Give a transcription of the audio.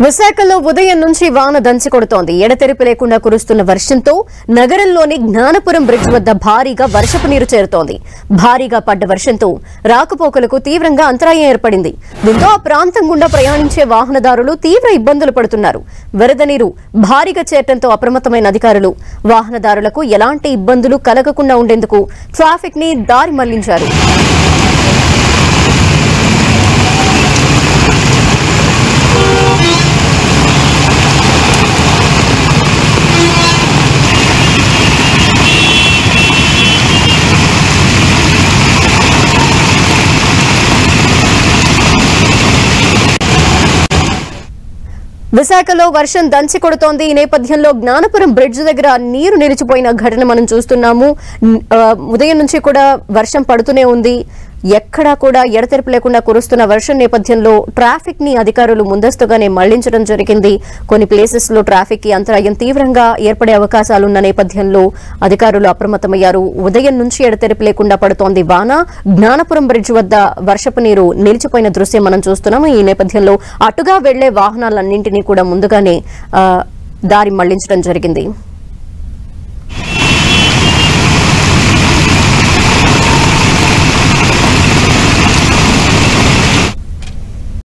విశాఖలో ఉదయం నుంచి వాన దంచి కొడుతోంది. ఎడతెరిపి లేకుండా కురుస్తున్న వర్షంతో నగరంలోని జ్ఞానపురం బ్రిడ్జ్ వద్ద భారీగా వర్షపు నీరు చేరుతోంది. భారీగా పడ్డ వర్షంతో రాకపోకలకు తీవ్రంగా అంతరాయం ఏర్పడింది. దీంతో ఆ ప్రాంతం గుండా ప్రయాణించే వాహనదారులు తీవ్ర ఇబ్బందులు పడుతున్నారు. వరద నీరు భారీగా చేరడంతో అప్రమత్తమైన అధికారులు వాహనదారులకు ఎలాంటి ఇబ్బందులు కలగకుండా ఉండేందుకు ట్రాఫిక్ ని దారి మళ్లించారు. విశాఖలో వర్షం దంచి కొడుతోంది. ఈ నేపథ్యంలో జ్ఞానపురం బ్రిడ్జ్ దగ్గర నీరు నిలిచిపోయిన ఘటన మనం చూస్తున్నాము. ఉదయం నుంచి కూడా వర్షం పడుతూనే ఉంది. ఎక్కడా కూడా ఎడతెరిపి లేకుండా కురుస్తున్న వర్షం నేపథ్యంలో ట్రాఫిక్ ని అధికారులు ముందస్తుగానే మళ్లించడం జరిగింది. కొన్ని ప్లేసెస్ లో ట్రాఫిక్ కి అంతరాయం తీవ్రంగా ఏర్పడే అవకాశాలున్న నేపథ్యంలో అధికారులు అప్రమత్తమయ్యారు. ఉదయం నుంచి ఎడతెరిపి లేకుండా పడుతోంది వాన. జ్ఞానపురం బ్రిడ్జ్ వద్ద వర్షపు నీరు నిలిచిపోయిన దృశ్యం మనం చూస్తున్నాము. ఈ నేపథ్యంలో అటుగా వెళ్లే వాహనాలన్నింటినీ కూడా ముందుగానే దారి మళ్లించడం జరిగింది.